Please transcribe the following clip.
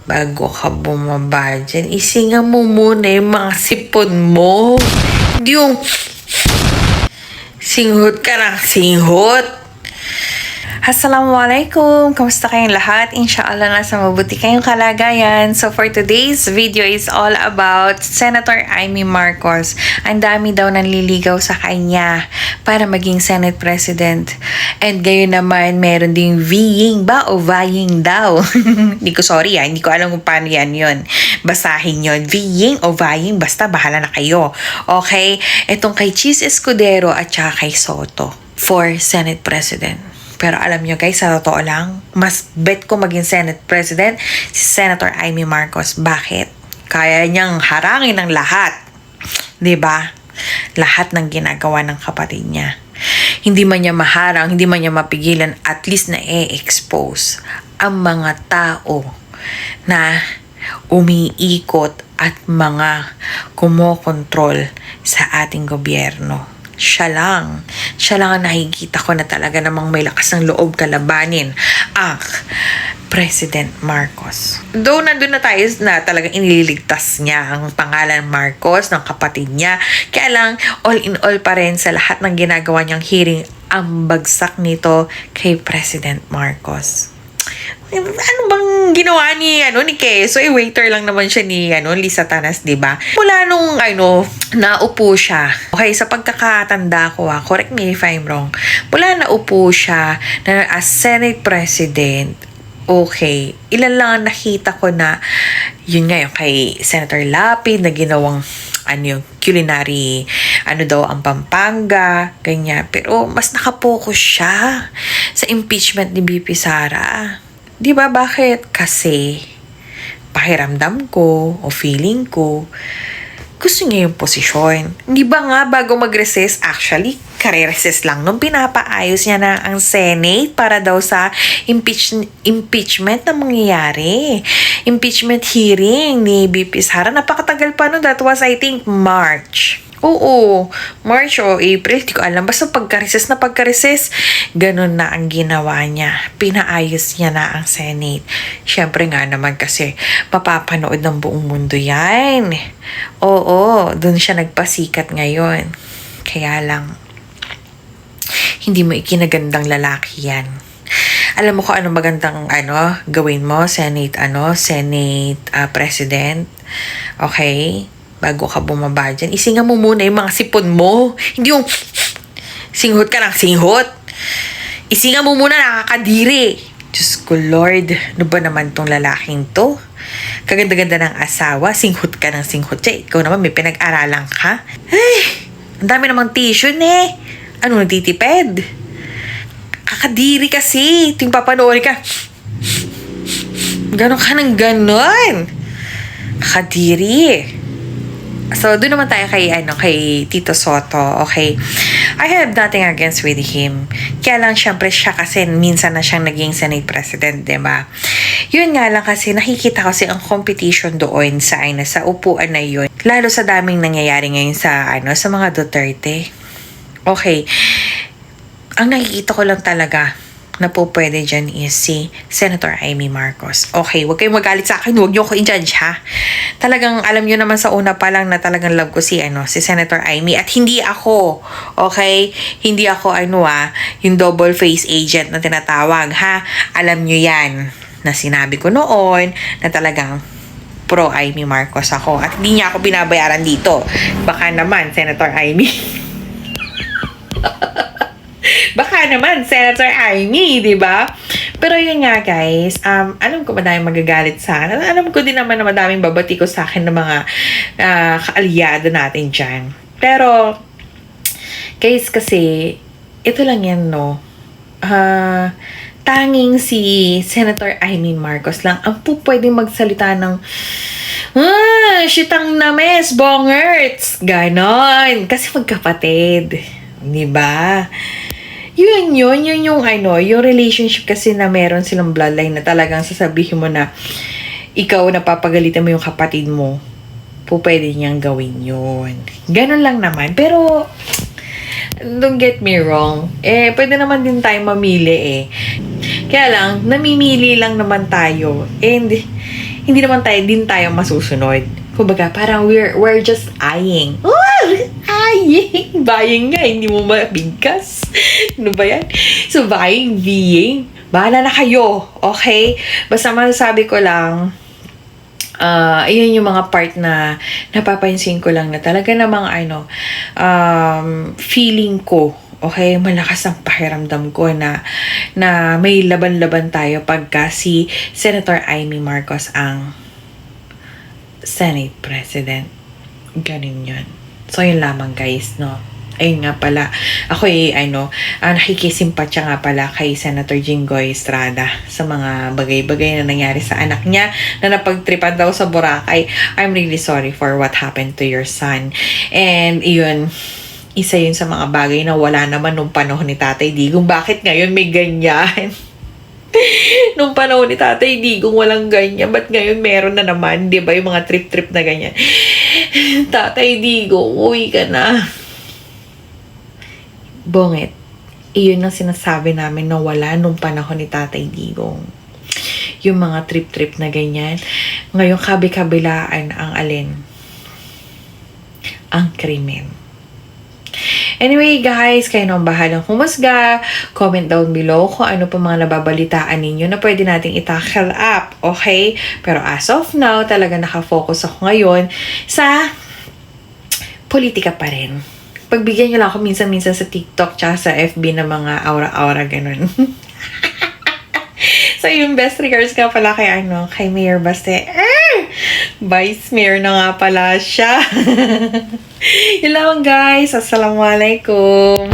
Bago ka bumaba dyan, isinga mo muna yung mga sipon mo. Hindi yung singhot ka ng singhot. Assalamualaikum! Kamusta kayong lahat? Inshallah nasa mabuti kayong kalagayan. So for today's video is all about Senator Amy Marcos. Ang dami daw nanliligaw sa kanya para maging Senate President. And gayon naman, meron ding vying ba o vying daw? Hindi ko alam kung paano yan yun. Basahin yun. Vying o vying, basta bahala na kayo. Okay? Itong kay Cheese Escudero at saka kay Soto for Senate President. Pero alam nyo guys, sa totoo lang, mas bet ko maging Senate President si Senator Amy Marcos. Bakit? Kaya niyang harangin ng lahat. 'Di ba? Lahat ng ginagawa ng kapatid niya. Hindi man niya maharang, hindi man niya mapigilan, at least na i-expose ang mga tao na umiikot at mga kumokontrol sa ating gobyerno. Siya lang ang nakikita ko na talaga namang may lakas ng loob kalabanin ang President Marcos. Though nandun na tayo na talagang iniligtas niya ang pangalan Marcos ng kapatid niya, kaya lang all in all pa rin sa lahat ng ginagawa niyang hearing, ang bagsak nito kay President Marcos. Ano bang ginawa ni Quezzo? Waiter lang naman siya ni Lisa Tanas, 'di ba? Mula nung naupo siya. Okay, sa pagkakatanda ko, correct me if I'm wrong. Mula naupo siya na as Senate President, okay, ilan lang ang nakita ko na yun nga yung kay Senator Lapid na ginawang culinary, ang Pampanga, ganyan. Pero mas nakapokus siya sa impeachment ni BP Sara. Di ba bakit? Kasi pakiramdam ko o feeling ko, gusto niya yung posisyon. Di ba nga bago mag-recess, actually, kare-recess lang nung pinapaayos niya na ang Senate para daw sa impeachment na mangyayari. Impeachment hearing ni BP Sara. Napakatagal pa nun. That was, I think, March. Oo, March o April, di ko alam. Basta pagka-recess, ganun na ang ginawa niya. Pinaayos niya na ang Senate. Siyempre nga naman kasi mapapanood ng buong mundo yan. Oo, dun siya nagpasikat ngayon. Kaya lang, hindi mo ikinagandang lalaki yan. Alam mo kung ano magandang gawin mo, Senate President. Okay? Bago ka bumaba dyan, isinga mo muna yung mga sipon mo. Hindi yung singhot ka ng singhot. Isinga mo muna, nakakadiri. Diyos ko Lord, ano ba naman tong lalaking to? Kaganda-ganda ng asawa, singhot ka ng singhot. Ikaw naman may pinag-aralan ka. Ay, ang dami namang tissue Ano, nagtitipid? Kakadiri kasi. Ting papanoorin ka. Ganon ka ng ganon. Kakadiri. So, doon naman tayo kay Tito Soto, okay? I have nothing against with him. Kaya lang, syempre, siya kasi minsan na siyang naging Senate President, diba? Yun nga lang kasi, nakikita kasi ang competition doon sa upuan na yun. Lalo sa daming nangyayari ngayon sa mga Duterte. Okay. Ang nakikita ko lang talaga na po pwede dyan is si Senator Amy Marcos. Okay, huwag kayong magalit sa akin. Huwag niyo ako i-judge, ha? Talagang alam niyo naman sa una pa lang na talagang love ko si Senator Amy. At hindi ako, okay? Hindi ako, yung double face agent na tinatawag, ha? Alam niyo yan na sinabi ko noon na talagang pro Amy Marcos ako. At hindi niya ako binabayaran dito. Baka naman, Senator Amy. Baka naman, Senator Amy, di ba? Pero yun nga guys, alam ko madaming magagalit sa akin. Alam ko din naman na madaming babati ko sa akin ng mga kaalyado natin dyan. Pero, guys, kasi, ito lang yan, no? Tanging si Senator Amy Marcos lang ang pwedeng magsalita ng shitang names, bongerts, ganon. Kasi magkapatid. Di ba? Yun yung relationship kasi na meron silang bloodline na talagang sasabihin mo na ikaw napapagalitan mo yung kapatid mo, pwede niyang gawin yun. Ganun lang naman. Pero, don't get me wrong, pwede naman din tayo mamili Kaya lang, namimili lang naman tayo. And, hindi naman tayo masusunod. Kumbaga, parang we're just eyeing. Eyeing! Buying nga, hindi mo mabigkas. Ano ba yan? So, buying, being, bahala na kayo. Okay? Basta masasabi ko lang, ayun yung mga part na napapansin ko lang na talaga namang feeling ko, okay, malakas ang pakiramdam ko na may laban-laban tayo pagka si Senator Amy Marcos ang Senate President. Ganun yun. So, yun lamang guys, no? Ayun nga pala, ako nakikisimpatya nga pala kay Senator Jinggoy Estrada sa mga bagay-bagay na nangyari sa anak niya na napagtripan daw sa Boracay. I'm really sorry for what happened to your son. And yun, isa yun sa mga bagay na wala naman nung panahon ni Tatay Digong. Bakit ngayon may ganyan? Nung panahon ni Tatay Digong walang ganyan. Ba't ngayon meron na naman? Di ba yung mga trip-trip na ganyan? Tatay Digong, uwi ka na. Bongit, iyon ang sinasabi namin na wala nung panahon ni Tatay Digong. Yung mga trip-trip na ganyan. Ngayon, kabi-kabilaan ang alin? Ang krimen. Anyway, guys, kayo nang bahalang humusga. Comment down below kung ano pa mga nababalitaan ninyo na pwede nating i-tackle up. Okay? Pero as of now, talaga nakafocus ako ngayon sa politika pa rin. Pagbigyan nyo lang ako minsan-minsan sa TikTok tsaka sa FB na mga aura-aura ganun. So, yung best regards nga pala kay Mayor Baste. Vice Mayor na nga pala siya. Yun lang guys. Assalamualaikum.